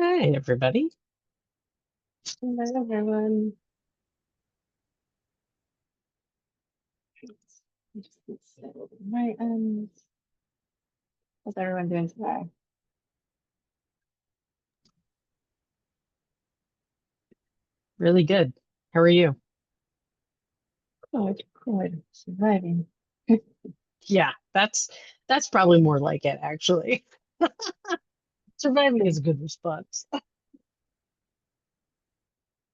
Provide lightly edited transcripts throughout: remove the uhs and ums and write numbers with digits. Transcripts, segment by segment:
Hi, everybody. Hello, everyone. Just settle my how's everyone doing today? Really good. How are you? Good, good. Surviving. Yeah, that's probably more like it, actually. Surviving is a good response. All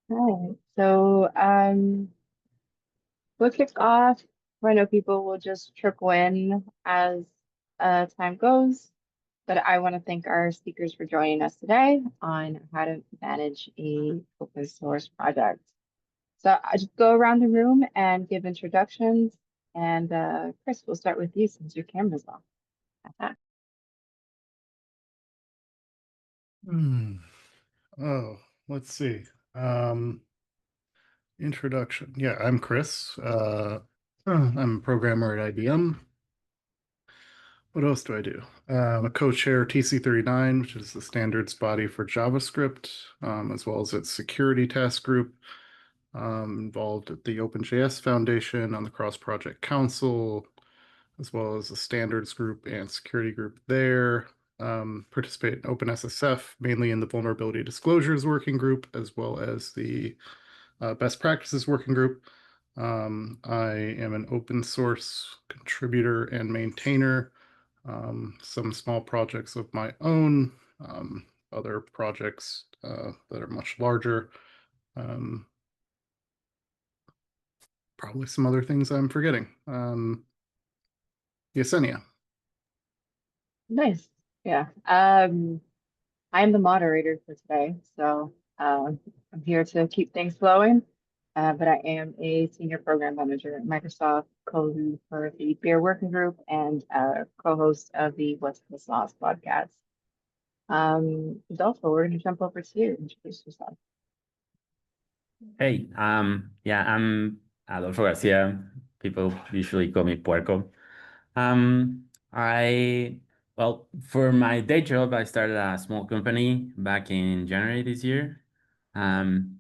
right. So we'll kick off. I know people will just trickle in as time goes, but I want to thank our speakers for joining us today on how to manage a open source project. So I just go around the room and give introductions. And Chris, we'll start with you since your camera's off. Hmm. Oh, let's see. Um, Introduction. Yeah, I'm Chris. I'm a programmer at IBM. What else do I do? I'm a co-chair TC39, which is the standards body for JavaScript, as well as its security task group. Involved at the OpenJS Foundation on the Cross Project Council, as well as the standards group and security group there. Participate in OpenSSF, mainly in the vulnerability disclosures working group, as well as the best practices working group. I am an open source contributor and maintainer. Some small projects of my own, other projects that are much larger. Um, Probably some other things I'm forgetting. Yesenia. Nice. Yeah. I'm the moderator for today, so I'm here to keep things flowing. But I am a senior program manager at Microsoft, co-lead for the Beer Working Group and co-host of the What's the Sauce podcast. Adolfo, we're going to jump over to you. Introduce yourself. Hey, yeah, I'm Adolfo Garcia. People usually call me Puerco. I, well, for my day job, I started a small company back in January this year. Um,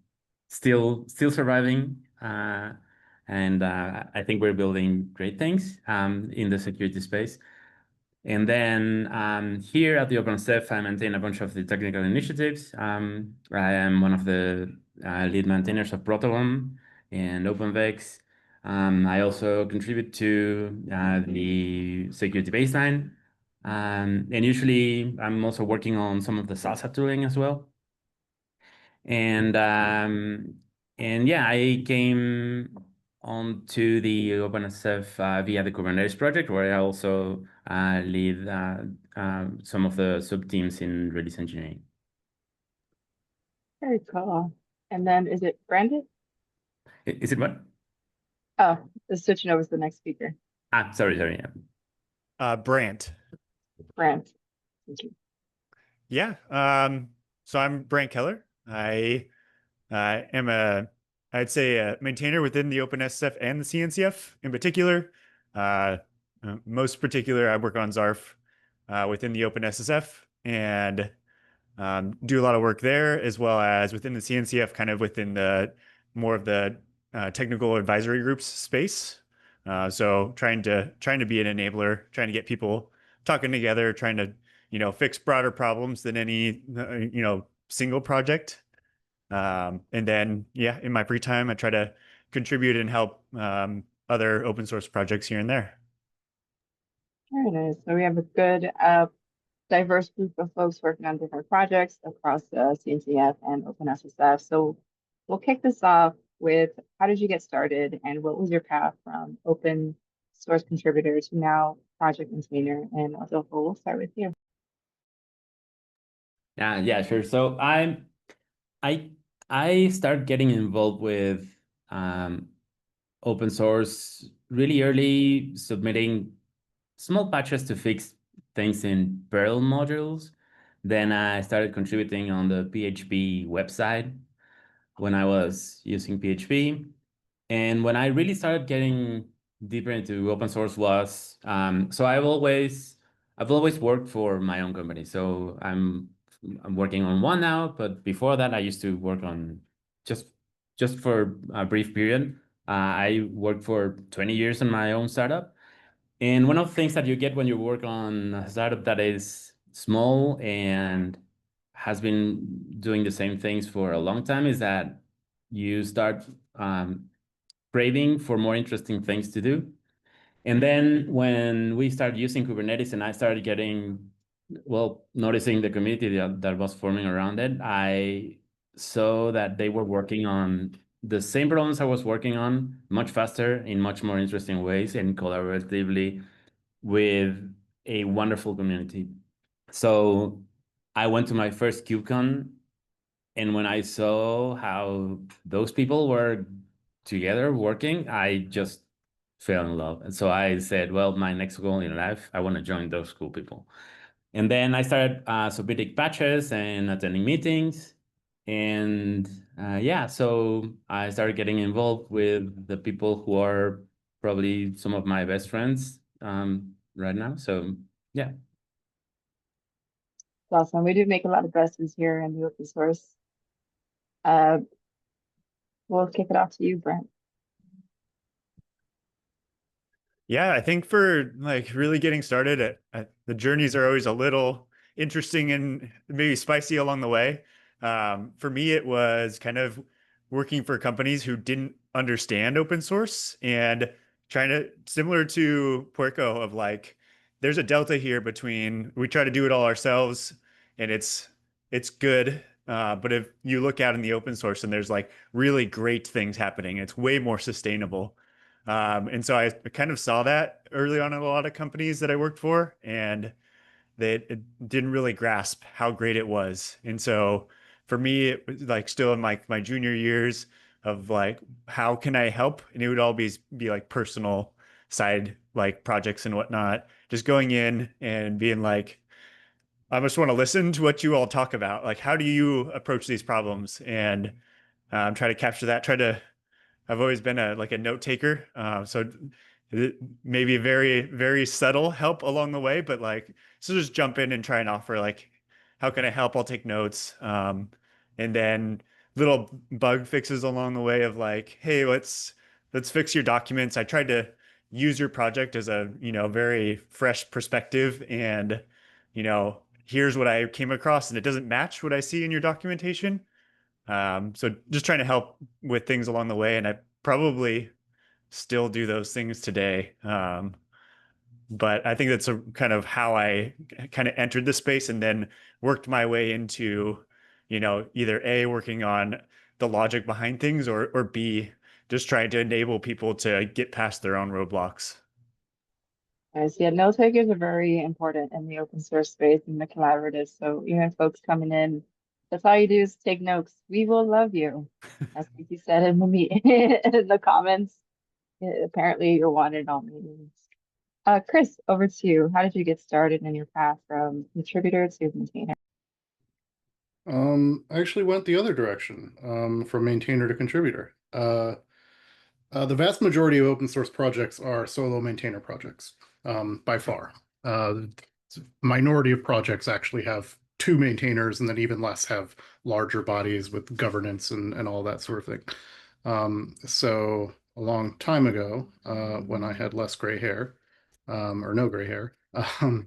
still surviving, and I think we're building great things in the security space. And then here at the OpenSSF, I maintain a bunch of the technical initiatives. I am one of the lead maintainers of Proton and OpenVex. I also contribute to the security baseline. And usually I'm also working on some of the Salsa tooling as well. And yeah, I came onto the OpenSSF via the Kubernetes project, where I also lead some of the sub teams in release engineering. Very cool. And then is it Brandon? Is it what? Oh, switching over to the next speaker. Sorry. Yeah. Brant. Brand. Thank you. Yeah. So I'm Brant Keller. I am I'd say a maintainer within the OpenSSF and the CNCF in particular. Uh, Most particular, I work on XARF within the OpenSSF and do a lot of work there, as well as within the CNCF, kind of within the more of the technical advisory groups space. So trying to be an enabler, trying to get people talking together, trying to fix broader problems than any single project. And then yeah, in my free time, I try to contribute and help other open source projects here and there. Very nice. So we have a good diverse group of folks working on different projects across the CNCF and OpenSSF. So we'll kick this off with how did you get started and what was your path from open source contributor to now project maintainer? And Adolfo, we'll start with you. Yeah, sure. So I I started getting involved with um, open source really early, submitting small patches to fix things in Perl modules. Then I started contributing on the PHP website when I was using PHP. And when I really started getting deeper into open source was, so I've always worked for my own company. So I'm I'm working on one now, but before that, I used to work on just for a brief period. I worked for 20 years on my own startup. And one of the things that you get when you work on a startup that is small and has been doing the same things for a long time is that you start craving for more interesting things to do. And then when we started using Kubernetes and I started getting, well, noticing the community that was forming around it, I saw that they were working on the same problems I was working on much faster in much more interesting ways and collaboratively with a wonderful community. So I went to my first KubeCon, and when I saw how those people were together working, I just fell in love. And so I said, well, my next goal in life, I want to join those cool people. And then I started submitting patches and attending meetings. And yeah, so I started getting involved with the people who are probably some of my best friends right now. So yeah. Awesome. We do make a lot of besties here in the open source. Uh, we'll kick it off to you, Brent. Yeah, I think for like really getting started, the journeys are always a little interesting and maybe spicy along the way. For me, it was kind of working for companies who didn't understand open source and trying to, similar to Puerco, of like, there's a delta here between we try to do it all ourselves and it's good. But if you look out in the open source and there's like really great things happening, it's way more sustainable. And so I kind of saw that early on in a lot of companies that I worked for, and it didn't really grasp how great it was. And so for me, it was like still in my junior years of like, how can I help? And it would all be like personal side like projects and whatnot. Just going in and being like, I just want to listen to what you all talk about. Like, how do you approach these problems? And try to capture that. I've always been a note taker, so maybe very very subtle help along the way, but like so just jump in and try and offer like, how can I help? I'll take notes, and then little bug fixes along the way of like, hey, let's fix your documents. I tried to use your project as a very fresh perspective, and here's what I came across, and it doesn't match what I see in your documentation. So just trying to help with things along the way, and I probably still do those things today. But I think that's a kind of how I kind of entered the space and then worked my way into, either A, working on the logic behind things, or B, just trying to enable people to get past their own roadblocks. Guys, yeah, note takers are very important in the open source space and the collaborative. So even folks coming in, that's all you do is take notes. We will love you. As you said in the in the comments. Apparently you're wanted in all meetings. Chris, over to you. How did you get started in your path from contributor to maintainer? I actually went the other direction, from maintainer to contributor. The vast majority of open source projects are solo maintainer projects, by far. Minority of projects actually have two maintainers, and then even less have larger bodies with governance and all that sort of thing. So a long time ago, when I had less gray hair, or no gray hair, I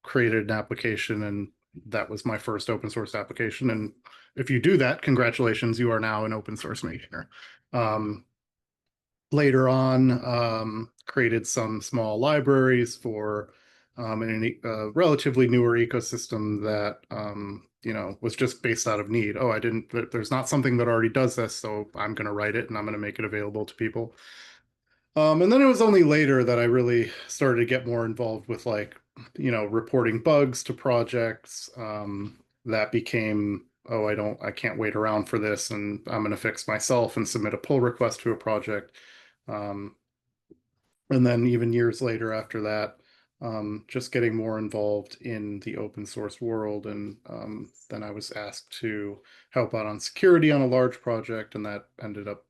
created an application, and that was my first open source application. And if you do that, congratulations, you are now an open source maintainer. Later on, created some small libraries for a relatively newer ecosystem that was just based out of need. Oh, there's not something that already does this, so I'm going to write it and I'm going to make it available to people. And then it was only later that I really started to get more involved with reporting bugs to projects. That became, oh, I can't wait around for this, and I'm going to fix myself and submit a pull request to a project. And then even years later after that, just getting more involved in the open source world. And then I was asked to help out on security on a large project, and that ended up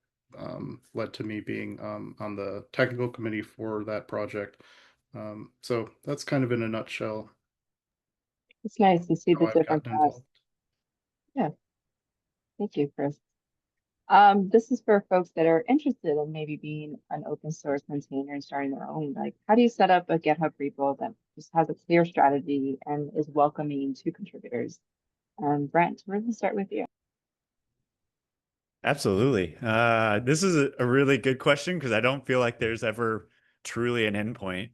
led to me being on the technical committee for that project. So that's kind of in a nutshell. It's nice to see how the I've different gotten paths. involved. Thank you, Chris. This is for folks that are interested in maybe being an open source maintainer and starting their own. Like, how do you set up a GitHub repo that just has a clear strategy and is welcoming to contributors? Brent, we're going to start with you. Absolutely. This is a really good question because I don't feel like there's ever truly an endpoint.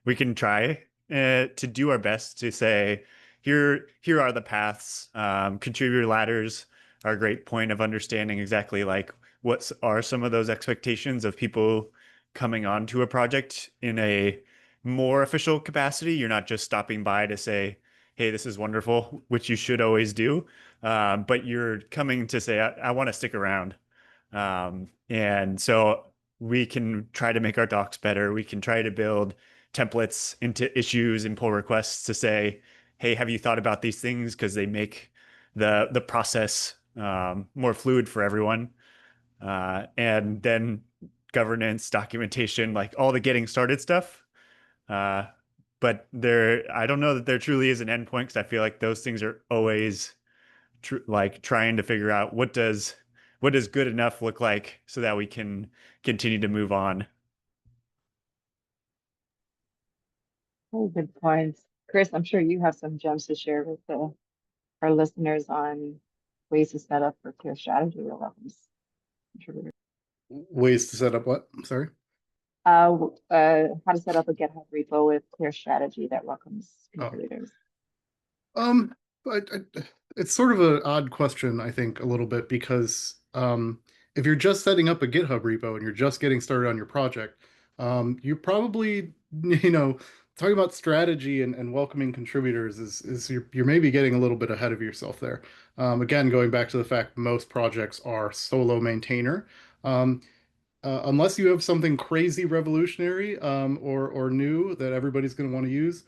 We can try to do our best to say, here are the paths. Contributor ladders are a great point of understanding exactly like what are some of those expectations of people coming onto a project in a more official capacity. You're not just stopping by to say, hey, this is wonderful, which you should always do. But you're coming to say, I want to stick around. And so we can try to make our docs better. We can try to build templates into issues and pull requests to say, hey, have you thought about these things? Because they make the process more fluid for everyone. And then governance, documentation, like all the getting started stuff. But I don't know that there truly is an endpoint because I feel like those things are always like trying to figure out what does good enough look like so that we can continue to move on. Oh, good points. Chris, I'm sure you have some gems to share with our listeners on ways to set up for clear strategy that welcomes contributors. Ways to set up what? Sorry. How to set up a GitHub repo with clear strategy that welcomes contributors. It's sort of an odd question, I think, a little bit, because if you're just setting up a GitHub repo and you're just getting started on your project, you probably, talking about strategy and welcoming contributors is you're maybe getting a little bit ahead of yourself there. Again, going back to the fact most projects are solo maintainer. Unless you have something crazy revolutionary or new that everybody's going to want to use,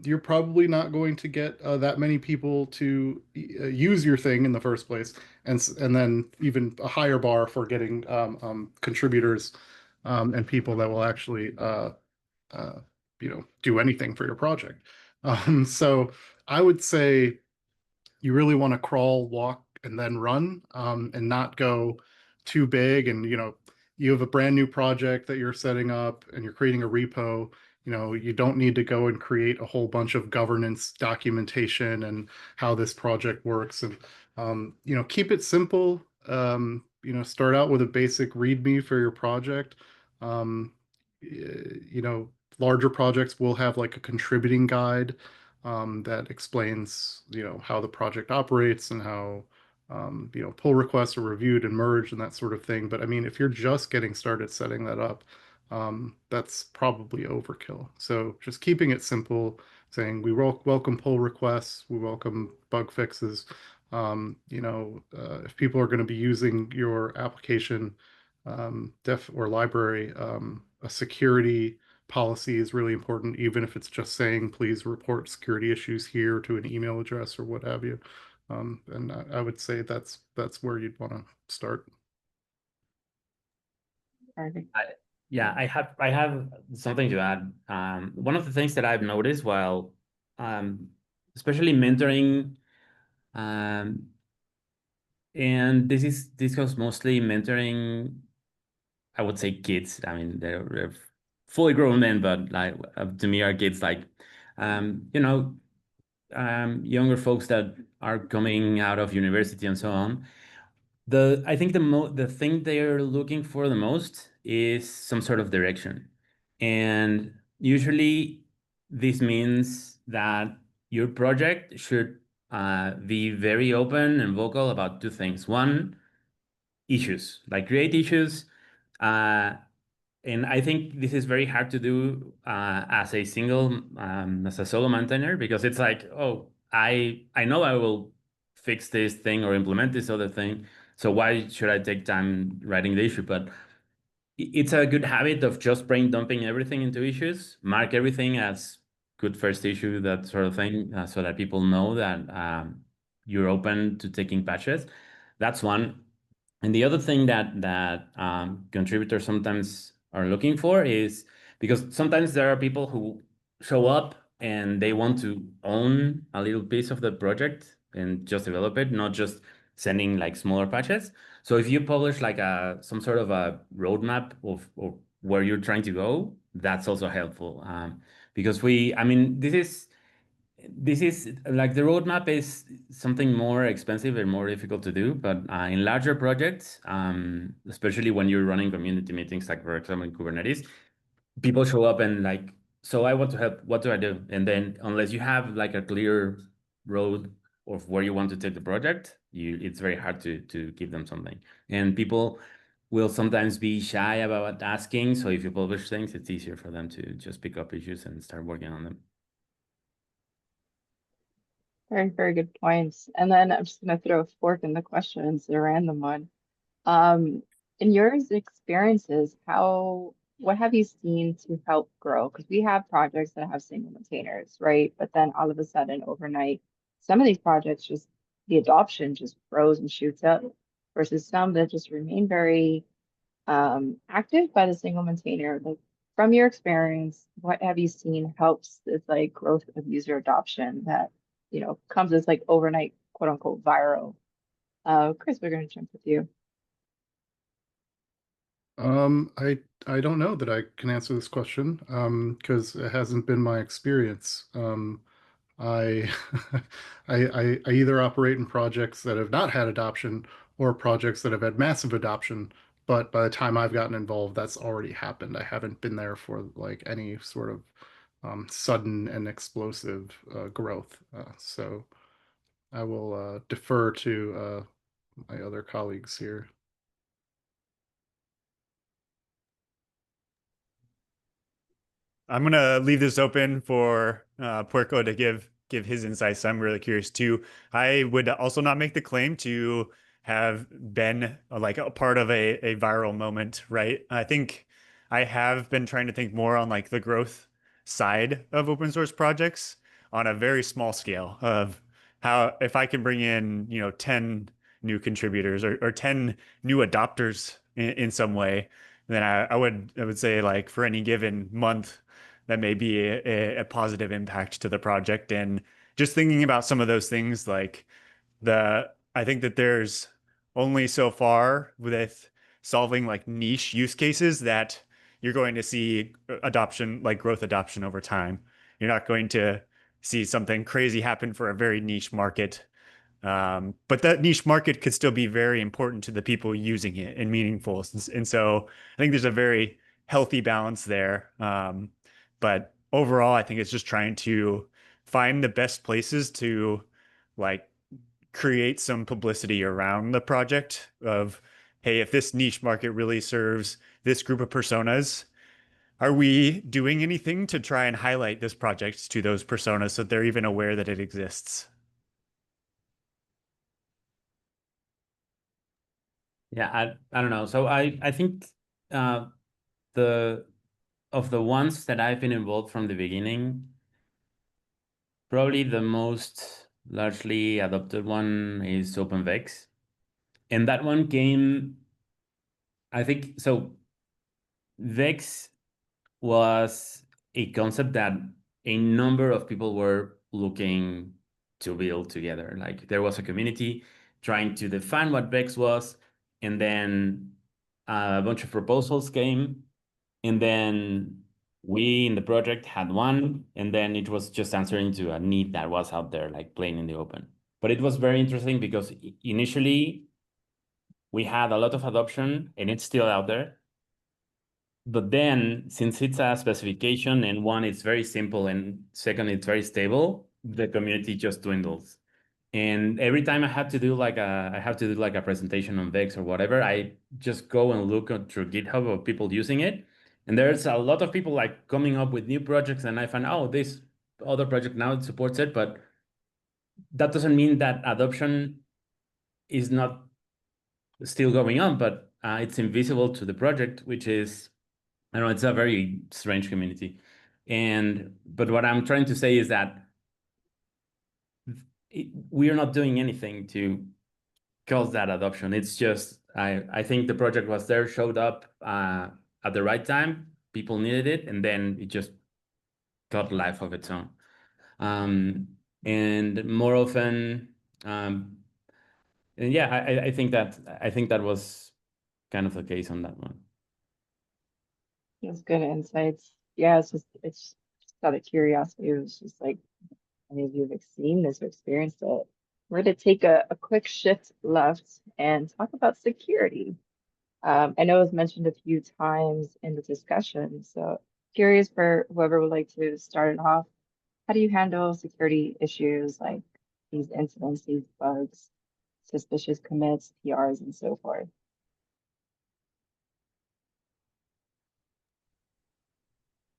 you're probably not going to get that many people to use your thing in the first place, and then even a higher bar for getting contributors and people that will actually do anything for your project. So I would say you really want to crawl, walk, and then run, and not go too big. And you have a brand new project that you're setting up and you're creating a repo. You don't need to go and create a whole bunch of governance documentation and how this project works. And keep it simple. Start out with a basic README for your project. Larger projects will have like a contributing guide that explains, how the project operates and how, pull requests are reviewed and merged and that sort of thing. But I mean, if you're just getting started setting that up, that's probably overkill. So just keeping it simple, saying we welcome pull requests, we welcome bug fixes. If people are going to be using your application, def or library, a security policy is really important, even if it's just saying, please report security issues here to an email address or what have you. And I would say that's where you'd want to start. Yeah, I have something to add. One of the things that I've noticed while, especially mentoring, and this goes mostly mentoring, I would say kids. I mean, they're fully grown men, but like to me are kids, like younger folks that are coming out of university and so on. I think the thing they're looking for the most is some sort of direction. And usually this means that your project should be very open and vocal about two things. One, issues, like create issues. And I think this is very hard to do as a solo maintainer, because it's like, oh, I know I will fix this thing or implement this other thing. So why should I take time writing the issue? But it's a good habit of just brain dumping everything into issues, mark everything as good first issue, that sort of thing, so that people know that you're open to taking patches. That's one. And the other thing that contributors sometimes are looking for is, because sometimes there are people who show up and they want to own a little piece of the project and just develop it, not just sending like smaller patches. So if you publish like some sort of a roadmap of where you're trying to go, that's also helpful. Because I mean, this is like the roadmap is something more expensive and more difficult to do, but in larger projects, especially when you're running community meetings, like for example in Kubernetes, people show up and like, so I want to help, what do I do? And then unless you have like a clear road of where you want to take the project, it's very hard to give them something. And people will sometimes be shy about asking. So if you publish things, it's easier for them to just pick up issues and start working on them. Very, very good points. And then I'm just going to throw a fork in the questions, a random one. In your experiences, what have you seen to help grow? Because we have projects that have single maintainers, right? But then all of a sudden, overnight, some of these projects the adoption just grows and shoots up, versus some that just remain very active by the single maintainer. Like from your experience, what have you seen helps this like growth of user adoption that comes as like overnight, quote unquote, viral? Chris, we're going to jump with you. I don't know that I can answer this question, because it hasn't been my experience. I, I either operate in projects that have not had adoption or projects that have had massive adoption, but by the time I've gotten involved, that's already happened. I haven't been there for like any sort of sudden and explosive growth. So I will defer to my other colleagues here. I'm gonna leave this open for Puerco to give his insights. I'm really curious too. I would also not make the claim to have been like a part of a viral moment, right? I think I have been trying to think more on like the growth side of open source projects on a very small scale of how if I can bring in 10 new contributors or 10 new adopters in some way, then I would say like for any given month that may be a positive impact to the project. And just thinking about some of those things, like I think that there's only so far with solving like niche use cases that you're going to see adoption, like growth adoption over time. You're not going to see something crazy happen for a very niche market. But that niche market could still be very important to the people using it and meaningful. And so I think there's a very healthy balance there. But overall, I think it's just trying to find the best places to like create some publicity around the project of, hey, if this niche market really serves this group of personas, are we doing anything to try and highlight this project to those personas so they're even aware that it exists? Yeah, I don't know. So I think the of the ones that I've been involved from the beginning, probably the most largely adopted one is OpenVex. And that one came, I think, so Vex was a concept that a number of people were looking to build together. Like there was a community trying to define what Vex was, and then a bunch of proposals came, and then we in the project had one, and then it was just answering to a need that was out there, like plain in the open. But it was very interesting because initially we had a lot of adoption, and it's still out there. But then, since it's a specification, and one, it's very simple, and second, it's very stable, the community just dwindles. And every time I have to do like a presentation on Vex or whatever, I just go and look through GitHub of people using it. And there's a lot of people like coming up with new projects, and I find, oh, this other project now supports it, but that doesn't mean that adoption is not still going on, but it's invisible to the project, which is, I don't know, it's a very strange community. But what I'm trying to say is that we are not doing anything to cause that adoption. It's just, I think the project was there, showed up at the right time, people needed it, and then it just got life of its own. And more often, and yeah, I think that was kind of the case on that one. That's good insights. Yeah, it's just out of curiosity. It was just like, any of you have seen this or experienced it? We're going to take a quick shift left and talk about security. I know it was mentioned a few times in the discussion, so curious for whoever would like to start it off. How do you handle security issues like these incidents, these bugs, suspicious commits, PRs, and so forth?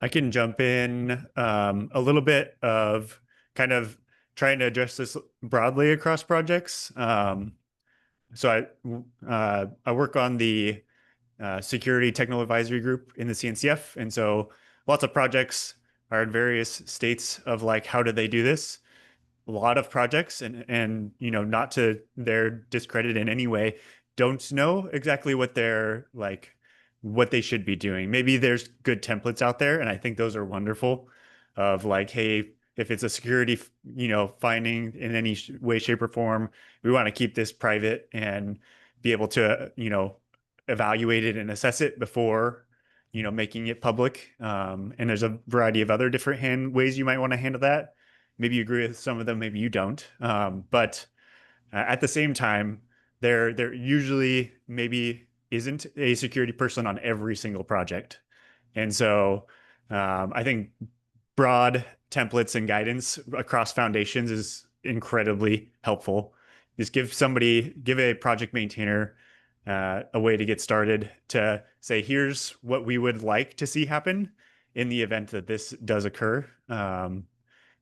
I can jump in a little bit of kind of trying to address this broadly across projects. So I work on the security technical advisory group in the CNCF, and so lots of projects are in various states of like how do they do this. A lot of projects, and you know, not to their discredit in any way, don't know exactly what they're like, what they should be doing. Maybe there's good templates out there, and I think those are wonderful. Of like, hey, if it's a security, you know, finding in any way, shape, or form, we want to keep this private and be able to, you know, evaluate it and assess it before, you know, making it public. And there's a variety of other different ways you might want to handle that. Maybe you agree with some of them, maybe you don't. But at the same time, there usually maybe isn't a security person on every single project. And so I think broad templates and guidance across foundations is incredibly helpful. Just give a project maintainer a way to get started to say, here's what we would like to see happen in the event that this does occur.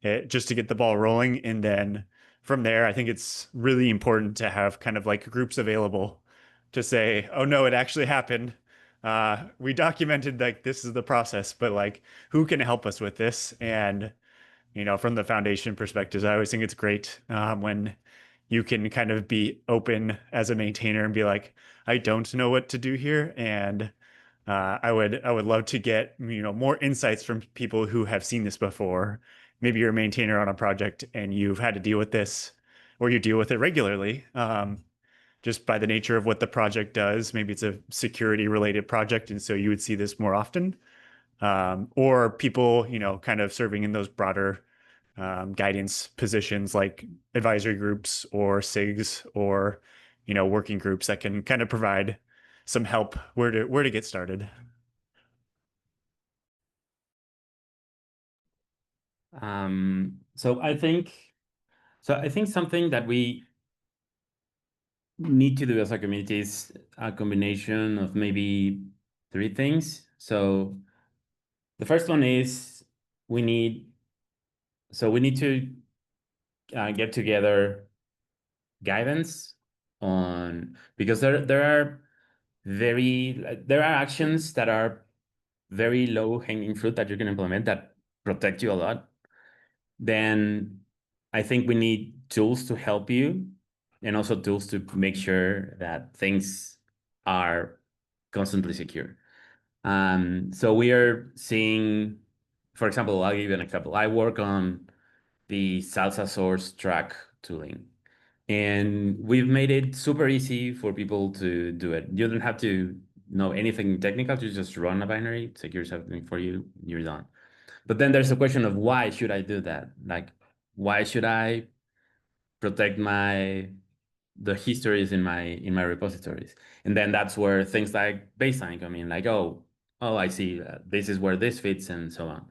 Just to get the ball rolling. And then from there, I think it's really important to have kind of like groups available to say, oh no, it actually happened. We documented like this is the process, but like who can help us with this? And you know, from the foundation perspectives, I always think it's great when you can kind of be open as a maintainer and be like, I don't know what to do here, and I would love to get, you know, more insights from people who have seen this before. Maybe you're a maintainer on a project and you've had to deal with this, or you deal with it regularly. Just by the nature of what the project does, maybe it's a security related project, and so you would see this more often. Or people, you know, kind of serving in those broader guidance positions like advisory groups or SIGs or, you know, working groups that can kind of provide some help where to get started. So I think something that we need to do as a community is a combination of maybe three things. So the first one is we need to get together guidance on, because there are actions that are very low hanging fruit that you can implement that protect you a lot. Then I think we need tools to help you, and also tools to make sure that things are constantly secure. So we are seeing, for example, I'll give you an example. I work on the Salsa source track tooling, and we've made it super easy for people to do it. You don't have to know anything technical to just run a binary, secure something for you, you're done. But then there's a question of why should I do that? Like, why should I protect the histories in my repositories? And then that's where things like baseline come in, like, oh, I see, this is where this fits, and so on.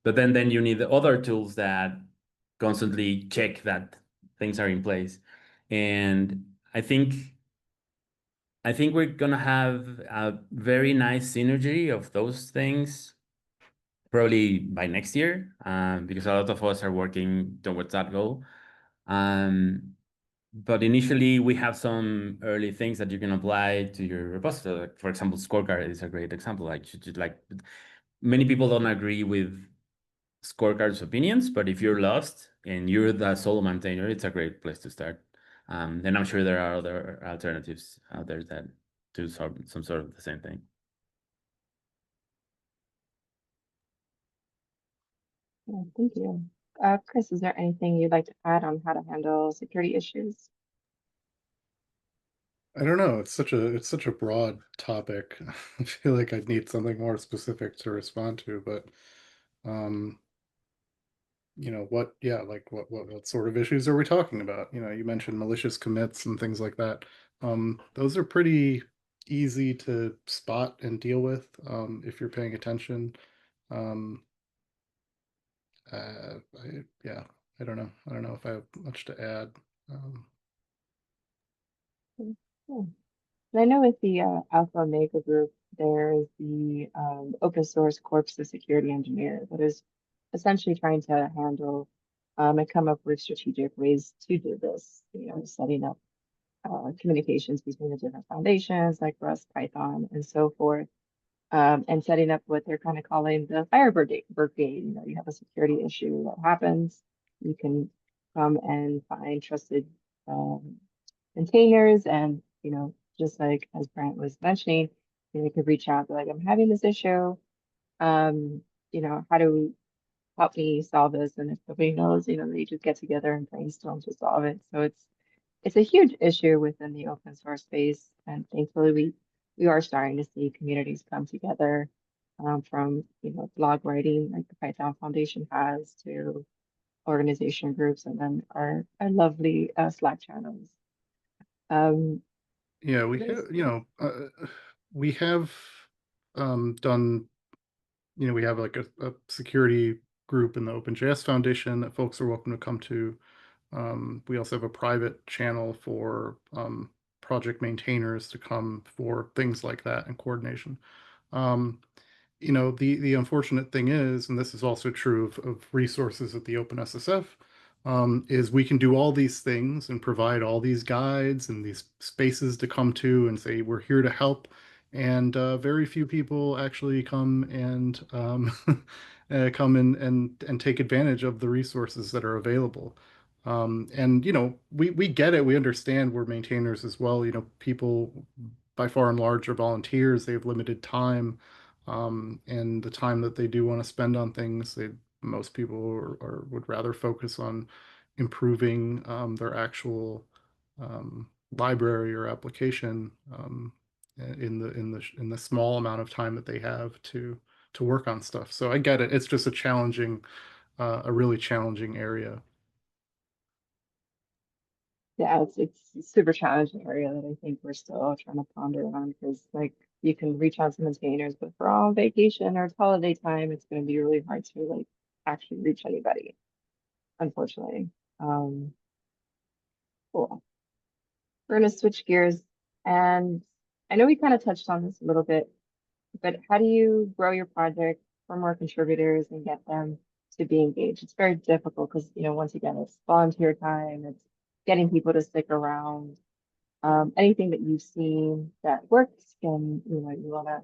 But then you need the other tools that constantly check that things are in place. And I think we're gonna have a very nice synergy of those things probably by next year, because a lot of us are working towards that goal. But initially, we have some early things that you can apply to your repository. Like, for example, scorecard is a great example. Like, many people don't agree with scorecard's opinions, but if you're lost and you're the solo maintainer, it's a great place to start. And I'm sure there are other alternatives out there that do some sort of the same thing. Yeah, thank you. Chris, is there anything you'd like to add on how to handle security issues? I don't know. It's such a broad topic. I feel like I'd need something more specific to respond to, but um, what sort of issues are we talking about? You mentioned malicious commits and things like that. Those are pretty easy to spot and deal with if you're paying attention. Um, yeah, I don't know. I don't know if I have much to add. Um, Hmm. And I know with the Alpha Omega group, there's the open source corps of security engineer that is essentially trying to handle and come up with strategic ways to do this, setting up communications between the different foundations like Rust, Python, and so forth, and setting up what they're kind of calling the fire brigade. You have a security issue that happens, you can come and find trusted um, containers, and just like as Brent was mentioning, you could reach out, be like, I'm having this issue. Um, how do we help me solve this? And if nobody knows, they just get together and brainstorm to solve it. So it's a huge issue within the open source space, and thankfully we are starting to see communities come together, from blog writing like the Python Foundation has, to organization groups, and then our lovely Slack channels. yeah, There's- we have done, we have like a security group in the OpenJS Foundation that folks are welcome to come to. We also have a private channel for project maintainers to come for things like that and coordination. Um, the unfortunate thing is, and this is also true of resources at the OpenSSF, is we can do all these things and provide all these guides and these spaces to come to and say we're here to help, and very few people actually come and come in and take advantage of the resources that are available. And we get it, we understand we're maintainers as well. People by far and large are volunteers, they have limited time, and the time that they do want to spend on things, most people would rather focus on improving their actual library or application in the small amount of time that they have to work on stuff. So I get it. It's just a really challenging area. yeah, it's a super challenging area that I think we're still trying to ponder on, because like you can reach out to maintainers, but for all vacation or it's holiday time, it's going to be really hard to like actually reach anybody, unfortunately. Um, cool. We're going to switch gears, and I know we kind of touched on this a little bit, but how do you grow your project for more contributors and get them to be engaged? It's very difficult because, once again, it's volunteer time, it's getting people to stick around. Anything that you've seen that works and you want to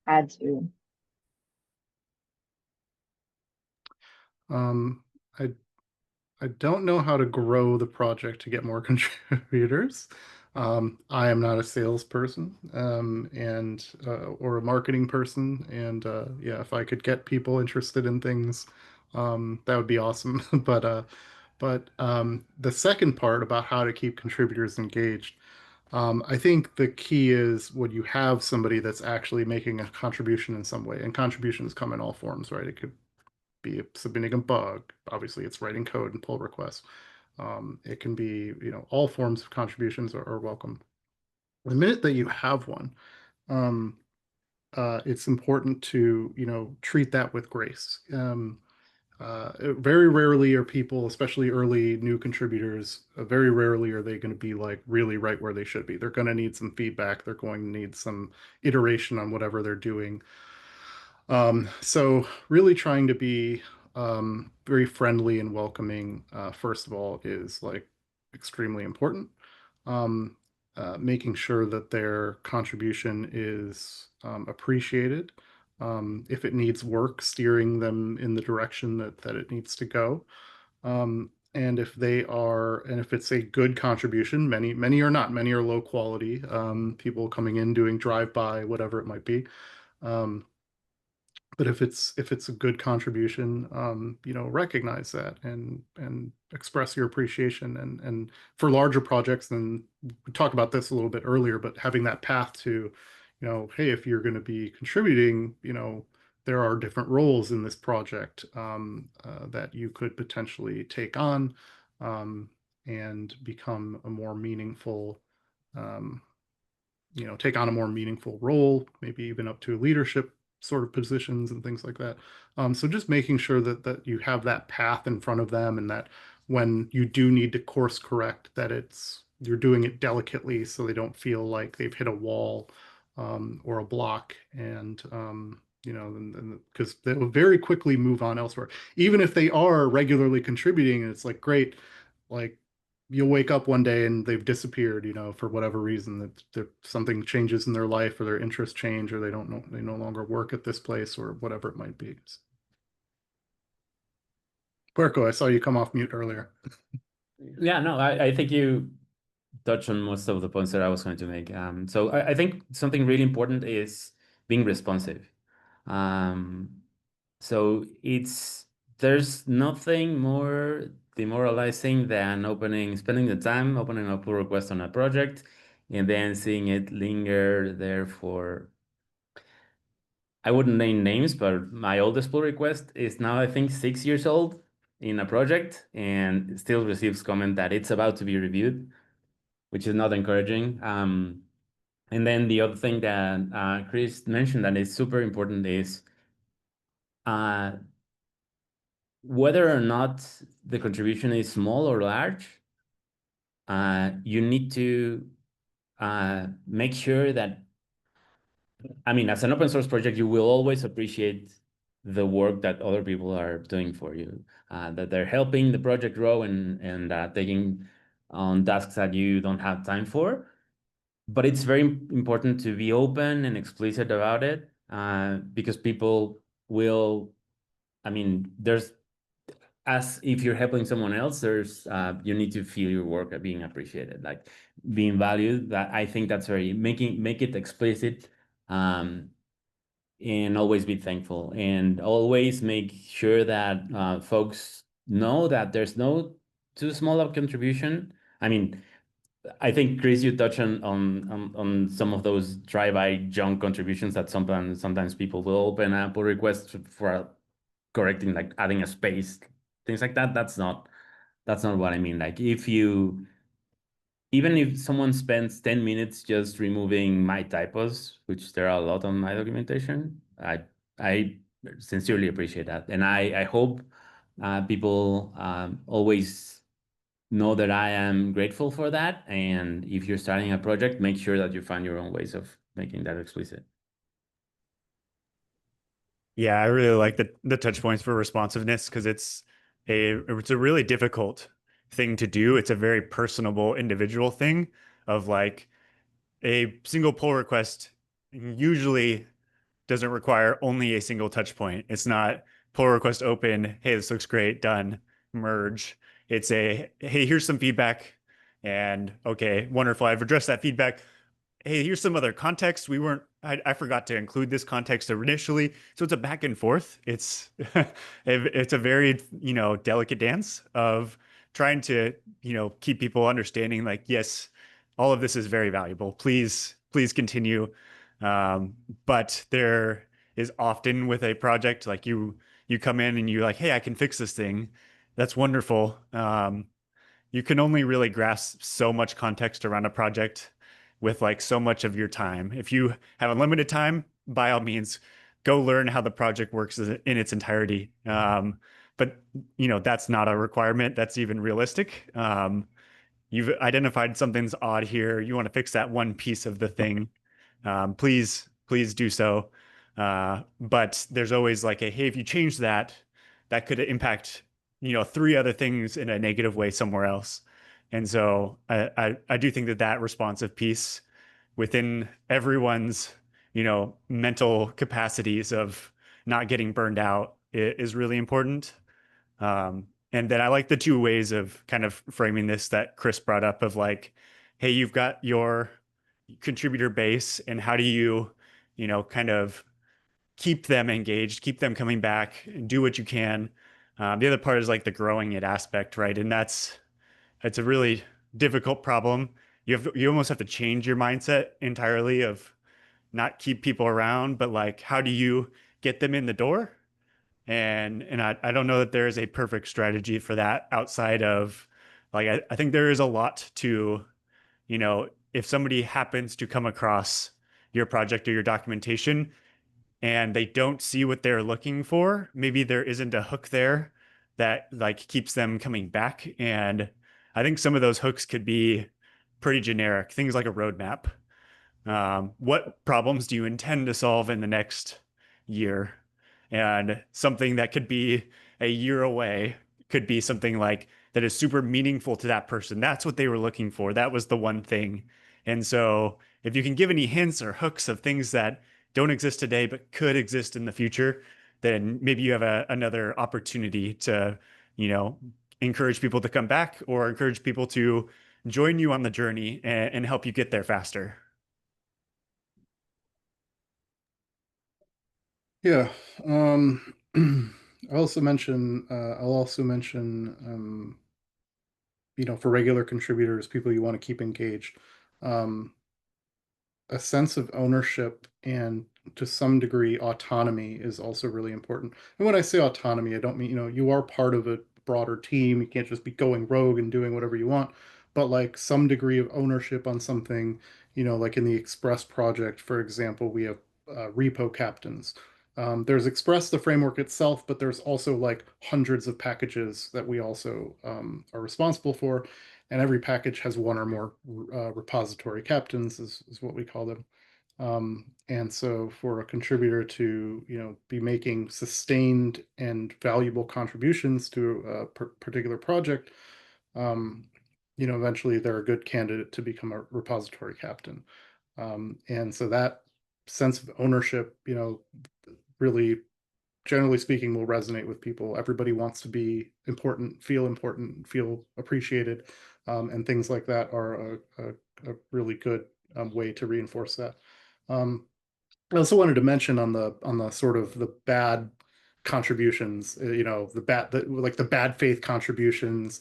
add to. Um, I I don't know how to grow the project to get more contributors. I am not a salesperson, and or a marketing person, and yeah, if I could get people interested in things, that would be awesome. But the second part about how to keep contributors engaged, I think the key is when you have somebody that's actually making a contribution in some way, and contributions come in all forms, right? It could be submitting a bug. Obviously, it's writing code and pull requests. It can be, all forms of contributions are welcome. The minute that you have one, um, it's important to, treat that with grace. Very rarely are people, especially early new contributors, very rarely are they going to be like really right where they should be. They're going to need some feedback. They're going to need some iteration on whatever they're doing. So really trying to be very friendly and welcoming, first of all, is like extremely important. Um, Making sure that their contribution is appreciated. If it needs work, steering them in the direction that it needs to go. And if it's a good contribution, many are not, many are low quality, people coming in doing drive-by, whatever it might be. Um, but if it's a good contribution, recognize that and express your appreciation. And for larger projects, then we talked about this a little bit earlier, but having that path to, hey, if you're going to be contributing, there are different roles in this project that you could potentially take on and become a more meaningful um, take on a more meaningful role, maybe even up to leadership sort of positions and things like that. So just making sure that you have that path in front of them, and that when you do need to course correct, that you're doing it delicately so they don't feel like they've hit a wall or a block, and because they will very quickly move on elsewhere, even if they are regularly contributing, and it's like great, like you'll wake up one day and they've disappeared, for whatever reason, that something changes in their life, or their interests change, or they no longer work at this place, or whatever it might be. Puerco, I saw you come off mute earlier. Yeah, no, I think you touched on most of the points that I was going to make. So I think something really important is being responsive. So there's nothing more demoralizing than spending the time opening a pull request on a project and then seeing it linger there for, I wouldn't name names, but my oldest pull request is now, I think, 6 years old in a project and it still receives comment that it's about to be reviewed, which is not encouraging. And then the other thing that Chris mentioned that is super important is uh, whether or not the contribution is small or large, you need to make sure that, I mean, as an open source project, you will always appreciate the work that other people are doing for you, that they're helping the project grow and taking on tasks that you don't have time for. But it's very important to be open and explicit about it, because people will, I mean, as if you're helping someone else, you need to feel your work being appreciated, like being valued. That I think that's make it explicit, and always be thankful, and always make sure that folks know that there's no too small of contribution. I mean, I think Chris, you touch on some of those drive-by junk contributions that sometimes people will open a pull request for correcting, like adding a space, things like that. That's not what I mean. Like even if someone spends 10 minutes just removing my typos, which there are a lot on my documentation, I sincerely appreciate that, and I hope people always know that I am grateful for that. And if you're starting a project, make sure that you find your own ways of making that explicit. Yeah, I really like the touch points for responsiveness because it's a really difficult thing to do. It's a very personable individual thing of like a single pull request usually doesn't require only a single touch point. It's not pull request open, hey, this looks great, done, merge. It's hey, here's some feedback, and okay, wonderful, I've addressed that feedback. Hey, here's some other context. I forgot to include this context initially. So it's a back and forth. It's it's a very, delicate dance of trying to, keep people understanding like, yes, all of this is very valuable. Please continue. But there is often with a project like you come in and you're like, hey, I can fix this thing. That's wonderful. You can only really grasp so much context around a project with like so much of your time. If you have unlimited time, by all means, go learn how the project works in its entirety. But that's not a requirement that's even realistic. You've identified something's odd here. You want to fix that one piece of the thing. Please do so. But there's always like hey, if you change that, that could impact, 3 other things in a negative way somewhere else. And so I do think that responsive piece within everyone's, mental capacities of not getting burned out is really important. And then I like the 2 ways of kind of framing this that Chris brought up of like, hey, you've got your contributor base, and how do you, kind of keep them engaged, keep them coming back, and do what you can. The other part is like the growing it aspect, right? And it's a really difficult problem. You almost have to change your mindset entirely of not keep people around, but like how do you get them in the door? And I don't know that there is a perfect strategy for that outside of like I think there is a lot to, you know, if somebody happens to come across your project or your documentation and they don't see what they're looking for, maybe there isn't a hook there that like keeps them coming back. And I think some of those hooks could be pretty generic, things like a roadmap. What problems do you intend to solve in the next year? And something that could be a year away could be something like that is super meaningful to that person. That's what they were looking for. That was the one thing. And so if you can give any hints or hooks of things that don't exist today but could exist in the future, then maybe you have another opportunity to, you know, encourage people to come back or encourage people to join you on the journey and help you get there faster. Yeah. I'll also mention, you know, for regular contributors, people you want to keep engaged, a sense of ownership and to some degree autonomy is also really important. And when I say autonomy, I don't mean, you know, you are part of a broader team. You can't just be going rogue and doing whatever you want, but like some degree of ownership on something, you know, like in the Express project, for example, we have repo captains. There's Express, the framework itself, but there's also like hundreds of packages that we also are responsible for. And every package has one or more repository captains, is what we call them. And so for a contributor to, you know, be making sustained and valuable contributions to a particular project, you know, eventually they're a good candidate to become a repository captain. And so that sense of ownership, you know, really, generally speaking, will resonate with people. Everybody wants to be important, feel appreciated, and things like that are a really good way to reinforce that. I also wanted to mention on the sort of the bad contributions, you know, like the bad faith contributions,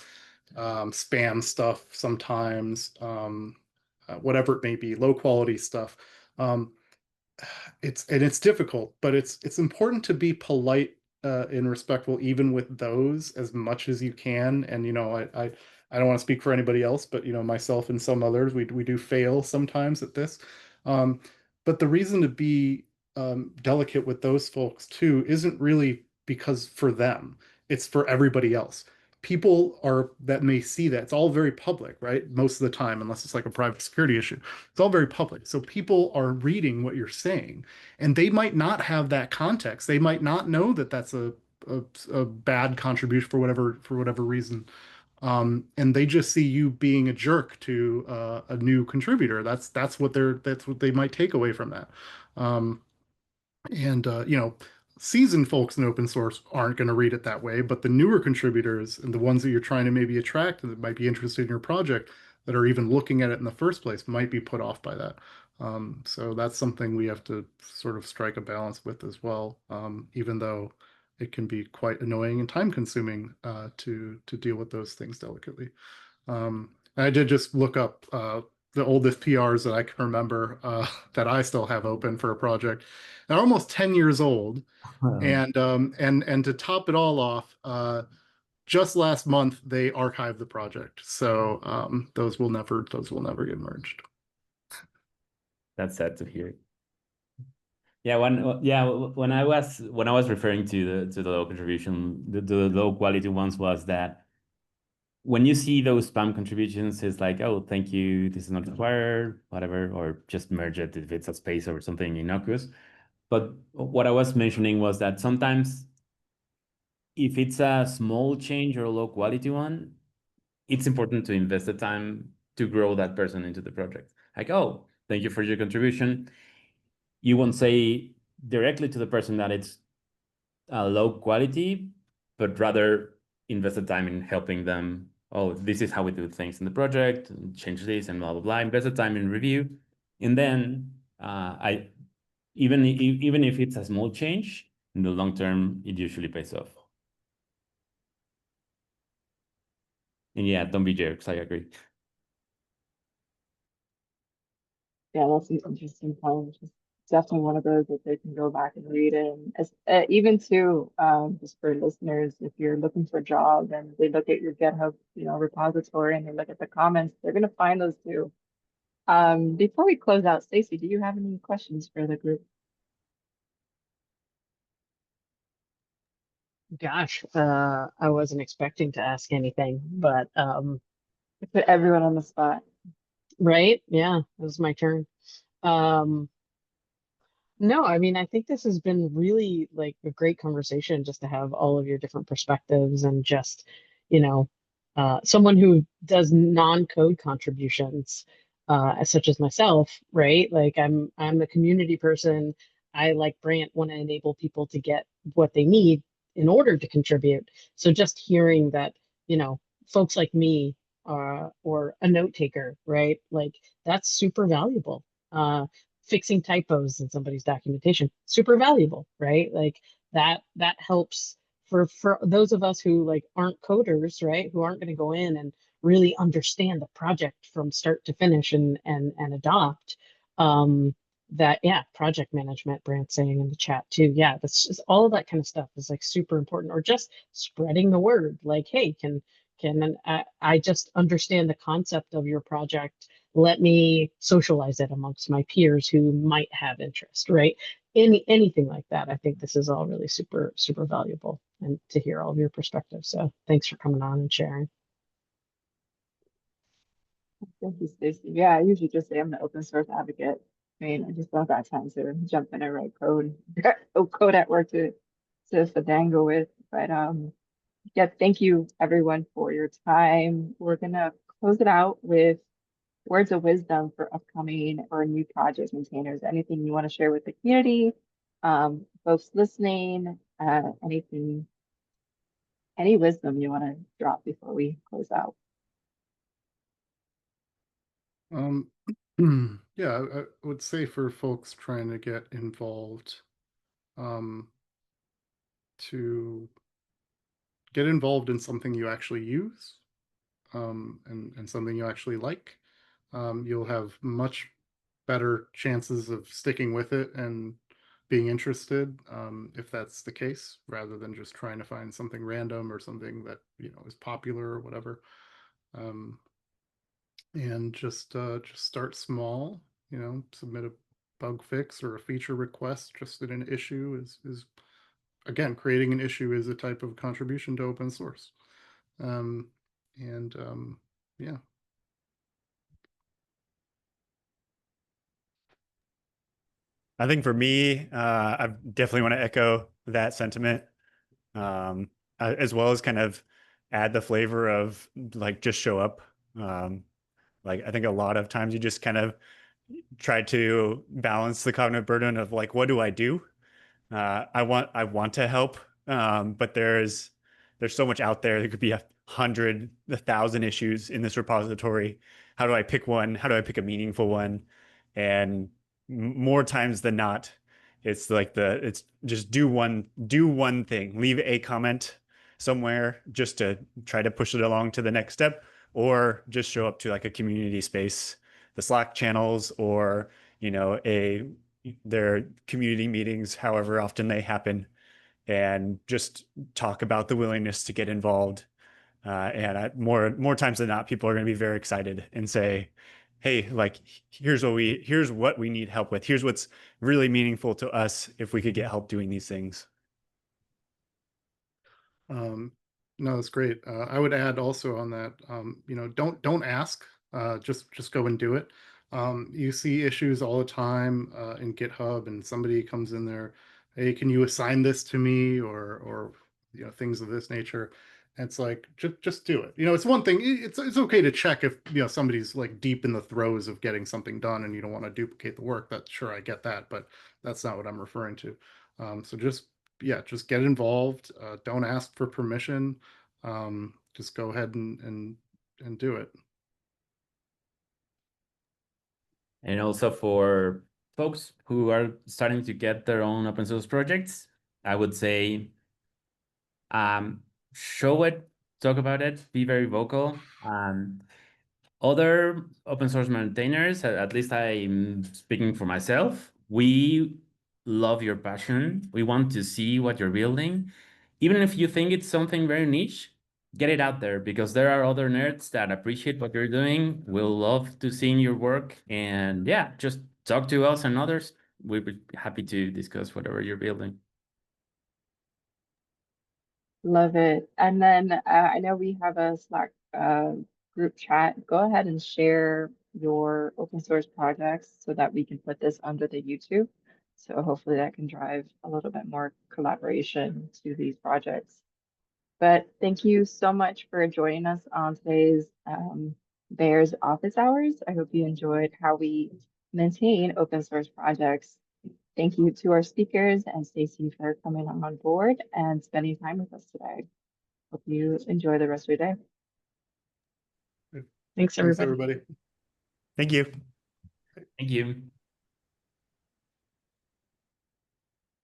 spam stuff sometimes, whatever it may be, low quality stuff. Um, it's difficult, but it's important to be polite and respectful even with those as much as you can. And you know, I don't want to speak for anybody else, but you know, myself and some others, we do fail sometimes at this. Um, but the reason to be delicate with those folks too isn't really because for them, it's for everybody else. People are that may see that it's all very public, right? Most of the time, unless it's like a private security issue, it's all very public. So people are reading what you're saying, and they might not have that context. They might not know that that's a bad contribution for whatever reason. And they just see you being a jerk to a new contributor. That's what they might take away from that. Um, and you know, seasoned folks in open source aren't going to read it that way, but the newer contributors and the ones that you're trying to maybe attract that might be interested in your project that are even looking at it in the first place might be put off by that. So that's something we have to sort of strike a balance with as well, even though it can be quite annoying and time consuming to deal with those things delicately. I did just look up the oldest PRs that I can remember that I still have open for a project. They're almost 10 years old. And to top it all off, just last month they archived the project. So those will never get merged. That's sad to hear. Yeah, when I was referring to the low contribution, the low quality ones was that when you see those spam contributions, it's like, oh, thank you, this is not required, whatever, or just merge it if it's a space or something innocuous. But what I was mentioning was that sometimes if it's a small change or a low quality one, it's important to invest the time to grow that person into the project. Like, oh, thank you for your contribution. You won't say directly to the person that it's low quality, but rather invest the time in helping them. Oh, this is how we do things in the project, change this and blah, blah, blah. Invest the time in review. And then even if it's a small change, in the long term, it usually pays off. And yeah, don't be jerks. I agree. Yeah, that's an interesting point. It's definitely one of those that they can go back and read. And as, even too, just for listeners, if you're looking for a job and they look at your GitHub, repository and they look at the comments, they're gonna find those too. Before we close out, Stacy, do you have any questions for the group? Gosh, I wasn't expecting to ask anything, but Put everyone on the spot. right, yeah, it was my turn. Um, No, I mean, I think this has been really like a great conversation just to have all of your different perspectives and just, you know, someone who does non-code contributions, such as myself, right? Like I'm a community person. I like Brant want to enable people to get what they need in order to contribute. So just hearing that, folks like me, or a note taker, right? Like that's super valuable. Fixing typos in somebody's documentation, super valuable, right? Like that helps for those of us who like aren't coders, right? Who aren't going to go in and really understand the project from start to finish and adopt. That yeah, project management, Brand saying in the chat too. Yeah, that's just all of that kind of stuff is like super important, or just spreading the word. Like, hey, can I just understand the concept of your project, let me socialize it amongst my peers who might have interest, right? Anything like that. I think this is all really super, super valuable, and to hear all of your perspectives. So thanks for coming on and sharing. Thank you, Stacy. Yeah, I usually just say I'm an open source advocate. I mean, I just don't got time to jump in and write code, code at work to Fandango with. But yeah, thank you everyone for your time. We're gonna close it out with words of wisdom for upcoming or new project maintainers. Anything you want to share with the community, folks listening, any wisdom you want to drop before we close out. Um, yeah, I would say for folks trying to get involved, to get involved in something you actually use, and something you actually like. You'll have much better chances of sticking with it and being interested, if that's the case, rather than just trying to find something random or something that is popular or whatever. And just start small. Submit a bug fix or a feature request just in an issue is again, creating an issue is a type of contribution to open source. And yeah. I think for me, I definitely want to echo that sentiment, as well as kind of add the flavor of like just show up. Like I think a lot of times you just kind of try to balance the cognitive burden of like, what do I do? I want to help, but there's so much out there. There could be 1,000 issues in this repository. How do I pick one? How do I pick a meaningful one? And more times than not, it's like it's just do one thing. Leave a comment somewhere just to try to push it along to the next step, or just show up to like a community space, the Slack channels, or their community meetings, however often they happen, and just talk about the willingness to get involved. And more times than not, people are going to be very excited and say, "Hey, like here's what we need help with. Here's what's really meaningful to us if we could get help doing these things." No, that's great. I would add also on that, don't ask, just go and do it. You see issues all the time in GitHub, and somebody comes in there, hey, can you assign this to me, or things of this nature. And it's like just do it. It's one thing. It's okay to check if somebody's like deep in the throes of getting something done, and you don't want to duplicate the work. That's sure, I get that, but that's not what I'm referring to. So just get involved. Don't ask for permission. Just go ahead and do it. And also for folks who are starting to get their own open source projects, I would say show it, talk about it, be very vocal. Other open source maintainers, at least I'm speaking for myself, we love your passion. We want to see what you're building. Even if you think it's something very niche, get it out there, because there are other nerds that appreciate what you're doing. We'll love to see your work. And yeah, just talk to us and others. We'd be happy to discuss whatever you're building. Love it. And then I know we have a Slack group chat. Go ahead and share your open source projects so that we can put this under the YouTube. So hopefully that can drive a little bit more collaboration to these projects. But thank you so much for joining us on today's Bears office hours. I hope you enjoyed how we maintain open source projects. Thank you to our speakers and Stacy for coming on board and spending time with us today. Hope you enjoy the rest of your day. Thanks, Thanks, everybody. everybody. Thank you. Thank you.